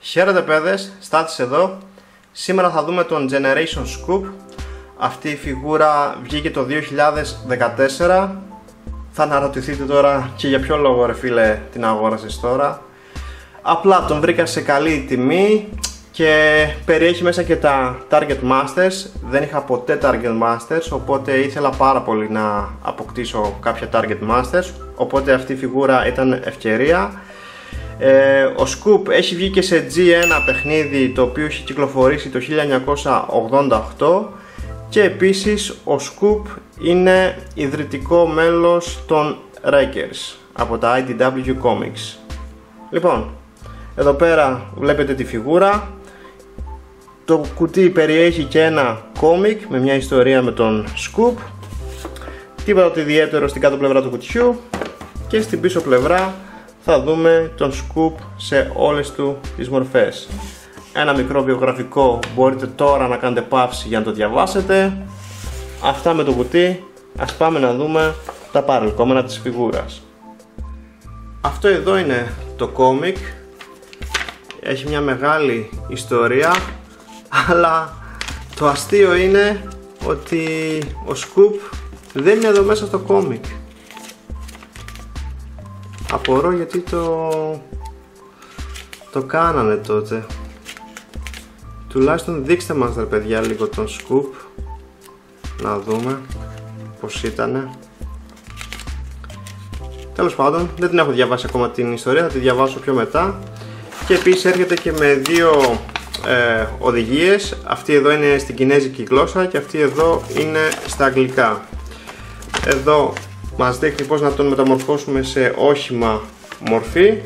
Χαίρετε παιδες, Στάτης εδώ. Σήμερα θα δούμε τον Generation Scoop. Αυτή η φιγούρα βγήκε το 2014. Θα αναρωτηθείτε τώρα και για ποιο λόγο ρε φίλε την αγόρασες τώρα. Απλά τον βρήκα σε καλή τιμή και περιέχει μέσα και τα Target Masters. Δεν είχα ποτέ Target Masters, οπότε ήθελα πάρα πολύ να αποκτήσω κάποια Target Masters. Οπότε αυτή η φιγούρα ήταν ευκαιρία. Ο Scoop έχει βγει και σε G1 παιχνίδι, το οποίο έχει κυκλοφορήσει το 1988, και επίσης ο Scoop είναι ιδρυτικό μέλος των Rakers από τα IDW Comics. Λοιπόν, εδώ πέρα βλέπετε τη φιγούρα. Το κουτί περιέχει και ένα κόμικ με μια ιστορία με τον Scoop. Τίποτα ιδιαίτερο στην κάτω πλευρά του κουτιού, και στην πίσω πλευρά θα δούμε τον Scoop σε όλες του τις μορφές. Ένα μικρό βιογραφικό, μπορείτε τώρα να κάνετε παύση για να το διαβάσετε. Αυτά με το κουτί. Ας πάμε να δούμε τα παρελκόμενα της φιγούρας. Αυτό εδώ είναι το κόμικ. Έχει μια μεγάλη ιστορία, αλλά το αστείο είναι ότι ο Scoop δεν είναι εδώ μέσα στο κόμικ. Απορώ γιατί το κάνανε τότε. Τουλάχιστον δείξτε μας ρε παιδιά λίγο τον Scoop, να δούμε πως ήτανε. Τέλος πάντων, δεν την έχω διαβάσει ακόμα την ιστορία, θα τη διαβάσω πιο μετά. Και επίσης έρχεται και με δύο οδηγίες. Αυτή εδώ είναι στην κινέζικη γλώσσα και αυτή εδώ είναι στα αγγλικά. Εδώ μας δείχνει πώς να τον μεταμορφώσουμε σε όχημα μορφή,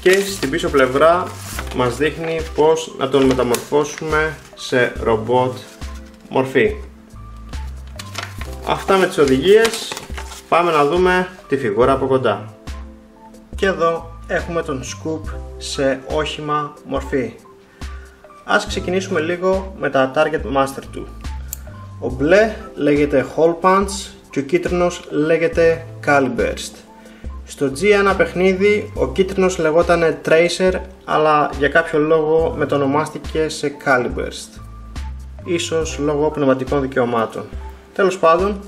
και στην πίσω πλευρά μας δείχνει πώς να τον μεταμορφώσουμε σε ρομπότ μορφή. Αυτά με τις οδηγίες. Πάμε να δούμε τη φιγούρα από κοντά. Και εδώ έχουμε τον Scoop σε όχημα μορφή. Ας ξεκινήσουμε λίγο με τα Target Master του. Ο μπλε λέγεται Hole Punch και ο κίτρινος λέγεται Caliburst. Στο G1 παιχνίδι ο κίτρινος λεγόταν Tracer, αλλά για κάποιο λόγο μετονομάστηκε σε Caliburst. Ίσως λόγω πνευματικών δικαιωμάτων. Τέλος πάντων,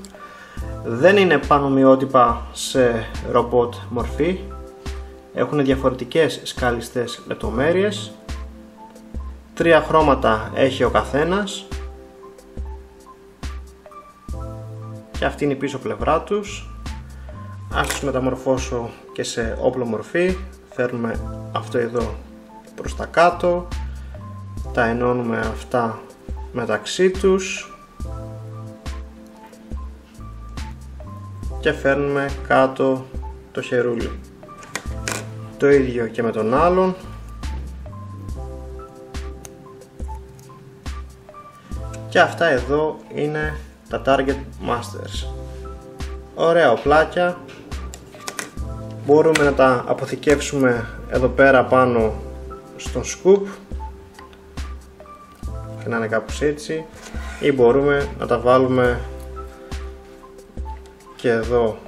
δεν είναι πανομοιότυπα σε ρομπότ μορφή. Έχουν διαφορετικές σκαλιστές λεπτομέρειες. 3 χρώματα έχει ο καθένας. Και αυτή είναι η πίσω πλευρά τους. Ας τους μεταμορφώσω και σε όπλο μορφή. Φέρνουμε αυτό εδώ προς τα κάτω, τα ενώνουμε αυτά μεταξύ τους και φέρνουμε κάτω το χερούλι. Το ίδιο και με τον άλλον. Και αυτά εδώ είναι τα Target Masters. Ωραία οπλάκια. Μπορούμε να τα αποθηκεύσουμε εδώ πέρα πάνω στον Scoop και να είναι κάπως έτσι, ή μπορούμε να τα βάλουμε και εδώ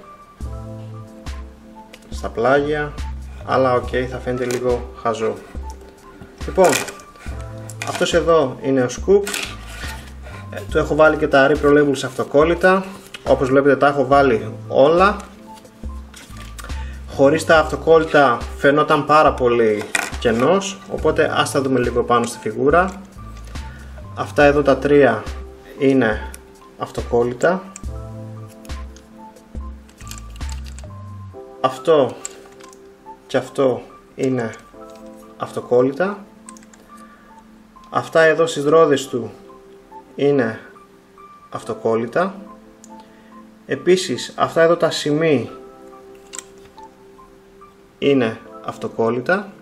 στα πλάγια, αλλά ok, θα φαίνεται λίγο χαζό. Λοιπόν, αυτός εδώ είναι ο Scoop. Του έχω βάλει και τα Repro Labels αυτοκόλλητα. Όπως βλέπετε τα έχω βάλει όλα. Χωρίς τα αυτοκόλλητα φαινόταν πάρα πολύ κενός, οπότε ας τα δούμε λίγο πάνω στη φιγούρα. Αυτά εδώ τα 3 είναι αυτοκόλλητα. Αυτό και αυτό είναι αυτοκόλλητα. Αυτά εδώ στις ρόδες του είναι αυτοκόλλητα. Επίσης αυτά εδώ τα σημεία είναι αυτοκόλλητα.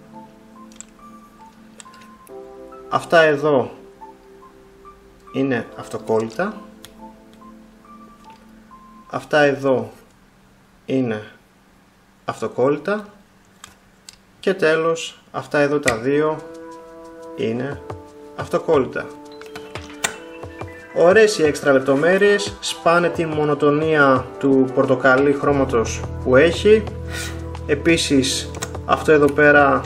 Αυτά εδώ είναι αυτοκόλλητα. Αυτά εδώ είναι αυτοκόλλητα. Και τέλος αυτά εδώ τα 2 είναι αυτοκόλλητα. Ωραίες οι έξτρα λεπτομέρειες, σπάνε τη μονοτονία του πορτοκαλί χρώματος που έχει. Επίσης αυτό εδώ πέρα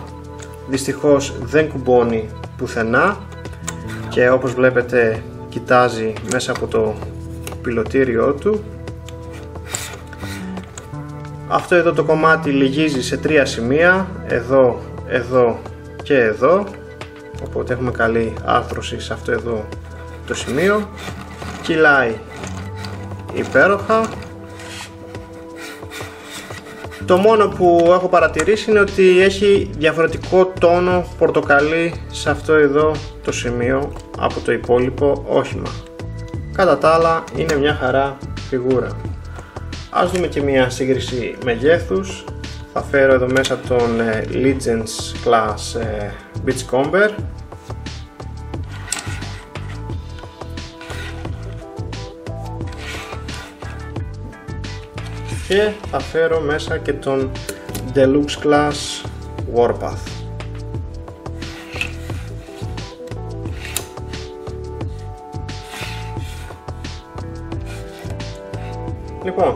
δυστυχώς δεν κουμπώνει πουθενά και όπως βλέπετε κοιτάζει μέσα από το πιλωτήριό του. Αυτό εδώ το κομμάτι λυγίζει σε 3 σημεία, εδώ, εδώ και εδώ, οπότε έχουμε καλή άρθρωση σε αυτό εδώ το σημείο. Κυλάει υπέροχα. Το μόνο που έχω παρατηρήσει είναι ότι έχει διαφορετικό τόνο πορτοκαλί σε αυτό εδώ το σημείο από το υπόλοιπο όχημα. Κατά τα άλλα είναι μια χαρά φιγούρα. Ας δούμε και μια σύγκριση μεγέθους. Θα φέρω εδώ μέσα τον Legends Class Beachcomber. Και θα φέρω μέσα και τον Deluxe Class Warpath. Λοιπόν,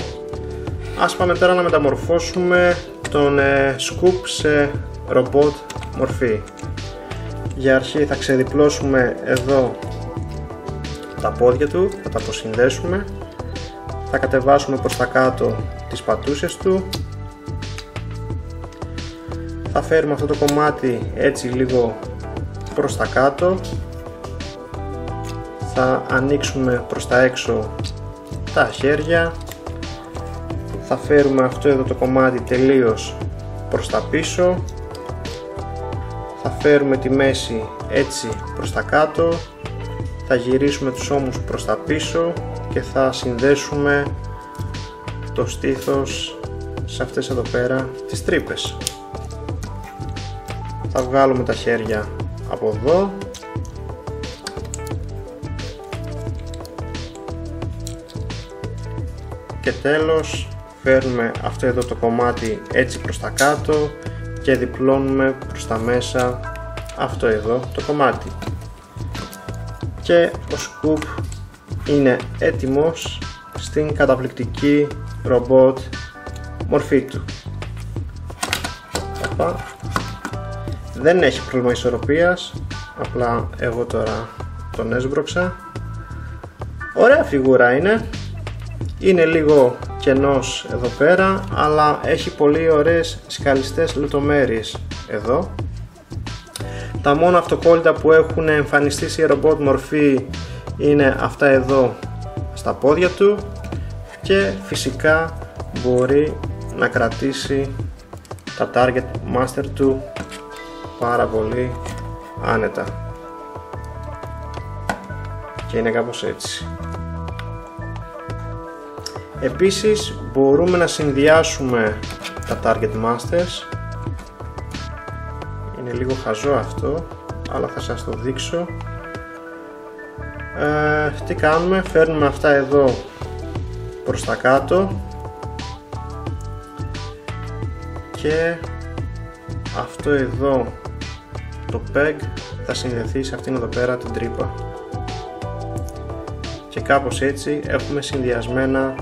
ας πάμε τώρα να μεταμορφώσουμε τον Scoop σε ρομπότ μορφή. Για αρχή θα ξεδιπλώσουμε εδώ τα πόδια του, θα τα αποσυνδέσουμε. Θα κατεβάσουμε προς τα κάτω τις πατούσες του. Θα φέρουμε αυτό το κομμάτι έτσι λίγο προς τα κάτω. Θα ανοίξουμε προς τα έξω τα χέρια. Θα φέρουμε αυτό εδώ το κομμάτι τελείως προς τα πίσω. Θα φέρουμε τη μέση έτσι προς τα κάτω. Θα γυρίσουμε τους ώμους προς τα πίσω και θα συνδέσουμε το στήθος σε αυτές εδώ πέρα τις τρύπες. Θα βγάλουμε τα χέρια από εδώ. Και τέλος φέρνουμε αυτό εδώ το κομμάτι έτσι προς τα κάτω και διπλώνουμε προς τα μέσα αυτό εδώ το κομμάτι. Και ο Scoop είναι έτοιμος στην καταπληκτική ρομπότ μορφή του. Δεν έχει πρόβλημα ισορροπίας, απλά εγώ τώρα τον έσβρωξα. Ωραία φιγούρα είναι λίγο κενός εδώ πέρα, αλλά έχει πολύ ωραίες σκαλιστές λεπτομέρειες εδώ. Τα μόνα αυτοκόλλητα που έχουν εμφανιστεί σε ρομπότ μορφή είναι αυτά εδώ στα πόδια του και φυσικά μπορεί να κρατήσει τα Target Master του πάρα πολύ άνετα και είναι κάπως έτσι. Επίσης μπορούμε να συνδυάσουμε τα Target Masters. Είναι λίγο χαζό αυτό, αλλά θα σας το δείξω. Τι κάνουμε, φέρνουμε αυτά εδώ προς τα κάτω και αυτό εδώ το peg θα συνδεθεί σε αυτήν εδώ πέρα την τρύπα και κάπως έτσι έχουμε συνδυασμένα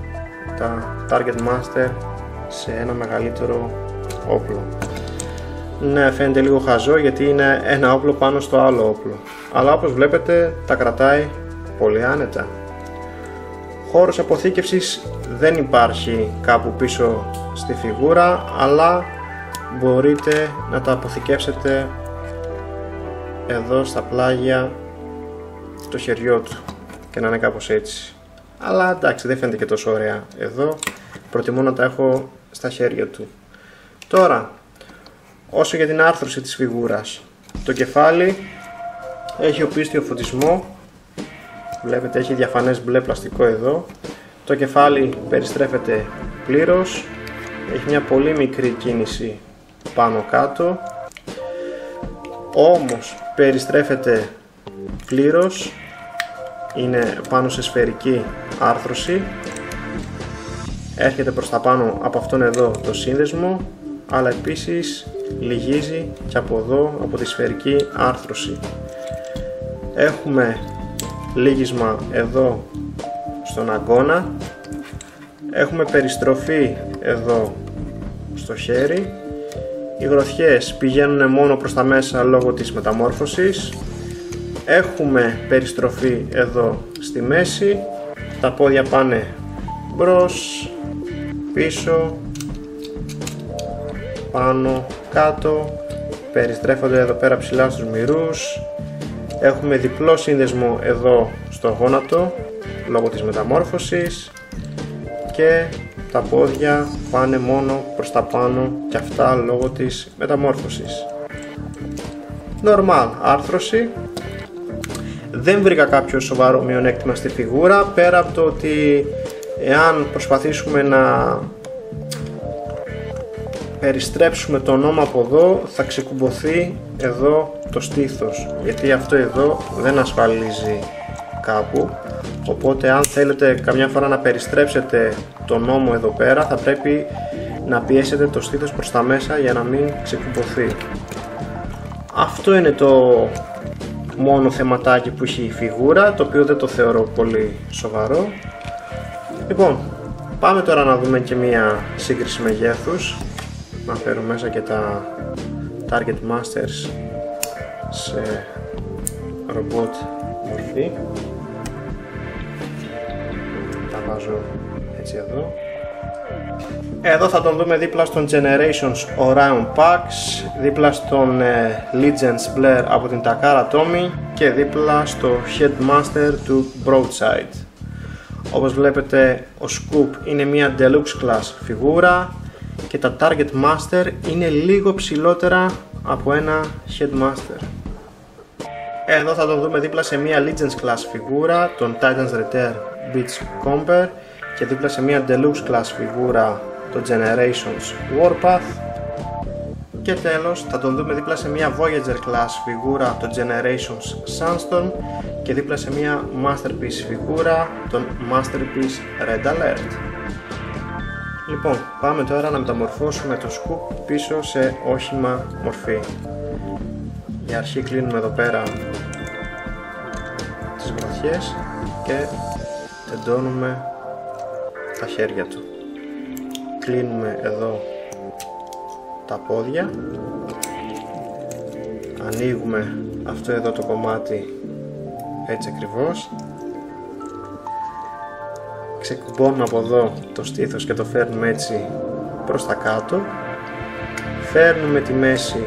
τα Target Master σε ένα μεγαλύτερο όπλο. Ναι, φαίνεται λίγο χαζό γιατί είναι ένα όπλο πάνω στο άλλο όπλο, αλλά όπως βλέπετε τα κρατάει πολύ άνετα. Χώρος αποθήκευσης δεν υπάρχει κάπου πίσω στη φιγούρα, αλλά μπορείτε να τα αποθηκεύσετε εδώ στα πλάγια το χεριό του και να είναι κάπως έτσι. Αλλά εντάξει, δεν φαίνεται και τόσο ωραία εδώ, προτιμώ να τα έχω στα χέρια του. Τώρα, όσο για την άρθρωση της φιγούρας, το κεφάλι έχει οπίστιο φωτισμό, βλέπετε έχει διαφανές μπλε πλαστικό εδώ. Το κεφάλι περιστρέφεται πλήρως, έχει μια πολύ μικρή κίνηση πάνω κάτω, όμως περιστρέφεται πλήρως, είναι πάνω σε σφαιρική άρθρωση, έρχεται προς τα πάνω από αυτόν εδώ το σύνδεσμο, αλλά επίσης λυγίζει και από εδώ από τη σφαιρική άρθρωση. Έχουμε λύγισμα εδώ στον αγκώνα, έχουμε περιστροφή εδώ στο χέρι Οι γροθιές πηγαίνουν μόνο προς τα μέσα λόγω της μεταμόρφωσης. Έχουμε περιστροφή εδώ στη μέση. Τα πόδια πάνε μπρος, πίσω, πάνω, κάτω. Περιστρέφονται εδώ πέρα ψηλά στους μυρούς. Έχουμε διπλό σύνδεσμο εδώ στο γόνατο λόγω της μεταμόρφωσης. Και τα πόδια πάνε μόνο προς τα πάνω και αυτά λόγω της μεταμόρφωσης. Normal άρθρωση. Δεν βρήκα κάποιο σοβαρό μειονέκτημα στη φιγούρα, πέρα από το ότι εάν προσπαθήσουμε να περιστρέψουμε τον ώμο από εδώ θα ξεκουμποθεί εδώ το στήθος, γιατί αυτό εδώ δεν ασφαλίζει κάπου. Οπότε αν θέλετε καμιά φορά να περιστρέψετε τον ώμο εδώ πέρα θα πρέπει να πιέσετε το στήθος προς τα μέσα για να μην ξεκουμποθεί. Αυτό είναι το μόνο θεματάκι που έχει η φιγούρα, το οποίο δεν το θεωρώ πολύ σοβαρό. Λοιπόν, πάμε τώρα να δούμε και μία σύγκριση μεγέθους. Να φέρω μέσα και τα Target Masters σε ρομπότ μορφή. Τα βάζω έτσι εδώ. Εδώ θα τον δούμε δίπλα στον Generations Orion Pax, δίπλα στον Legends Blair από την Takara Tomy και δίπλα στο Headmaster του Broadside. Όπως βλέπετε ο Scoop είναι μια Deluxe Class φιγούρα και τα Target Master είναι λίγο ψηλότερα από ένα Headmaster. Εδώ θα τον δούμε δίπλα σε μια Legends Class φιγούρα, τον Titan's Return Beach Comber, και δίπλα σε μια Deluxe Class φιγούρα, το Generations Warpath, και τέλος θα τον δούμε δίπλα σε μια Voyager Class φιγούρα, το Generations Sunstorm, και δίπλα σε μια Masterpiece φιγούρα, τον Masterpiece Red Alert. Λοιπόν, πάμε τώρα να μεταμορφώσουμε το Scoop πίσω σε όχημα μορφή. Για αρχή κλείνουμε εδώ πέρα τις γροθιές και τεντώνουμε τα χέρια του. Κλείνουμε εδώ τα πόδια, ανοίγουμε αυτό εδώ το κομμάτι έτσι ακριβώς, ξεκουμπώνουμε από εδώ το στήθος και το φέρνουμε έτσι προς τα κάτω, φέρνουμε τη μέση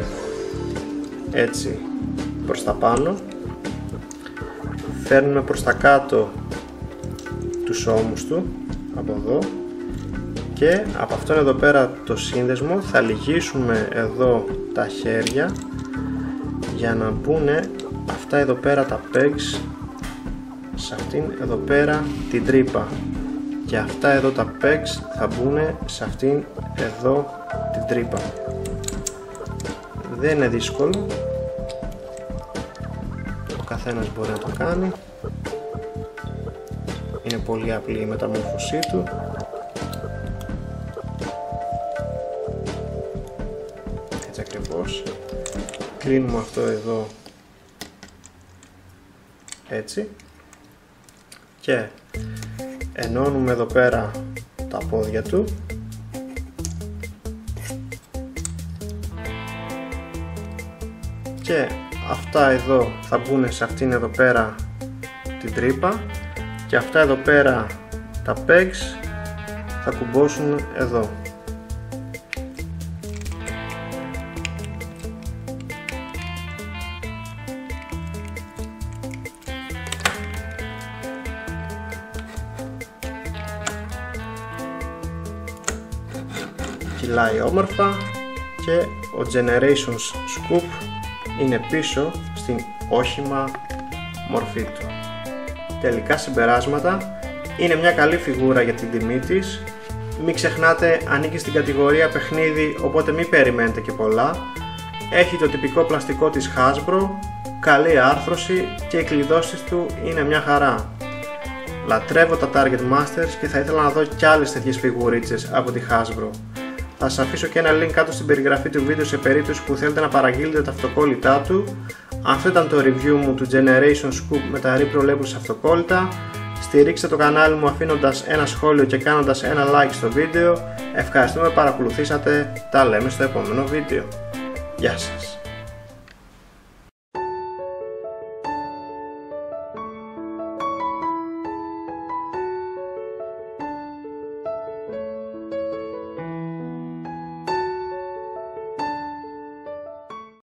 έτσι προς τα πάνω, φέρνουμε προς τα κάτω τους ώμους του από εδώ και από αυτόν εδώ πέρα το σύνδεσμο θα λυγίσουμε εδώ τα χέρια για να μπουν αυτά εδώ πέρα τα pegs σε αυτήν εδώ πέρα την τρύπα, και αυτά εδώ τα pegs θα μπουν σε αυτήν εδώ την τρύπα. Δεν είναι δύσκολο, ο καθένας μπορεί να το κάνει, είναι πολύ απλή η μεταμόρφωσή του. Έτσι ακριβώς. Κλείνουμε αυτό εδώ έτσι και ενώνουμε εδώ πέρα τα πόδια του και αυτά εδώ θα μπουν σε αυτήν εδώ πέρα την τρύπα και αυτά εδώ πέρα τα pegs θα κουμπώσουν εδώ. Κυλάει όμορφα και ο Generations Scoop είναι πίσω στην όχημα μορφή του. Τελικά συμπεράσματα, είναι μια καλή φιγούρα για την τιμή της. Μην ξεχνάτε, ανήκει στην κατηγορία παιχνίδι, οπότε μην περιμένετε και πολλά. Έχει το τυπικό πλαστικό της Hasbro, καλή άρθρωση και οι κλειδώσεις του είναι μια χαρά. Λατρεύω τα Target Masters και θα ήθελα να δω κι άλλες τέτοιες φιγουρίτσες από τη Hasbro. Θα σας αφήσω και ένα link κάτω στην περιγραφή του βίντεο σε περίπτωση που θέλετε να παραγγείλετε τα αυτοκόλλητά του. Αυτό ήταν το review μου του Generation Scoop με τα Repro Labels αυτοκόλλητα. Στηρίξτε το κανάλι μου αφήνοντας ένα σχόλιο και κάνοντας ένα like στο βίντεο. Ευχαριστούμε που παρακολουθήσατε. Τα λέμε στο επόμενο βίντεο. Γεια σας.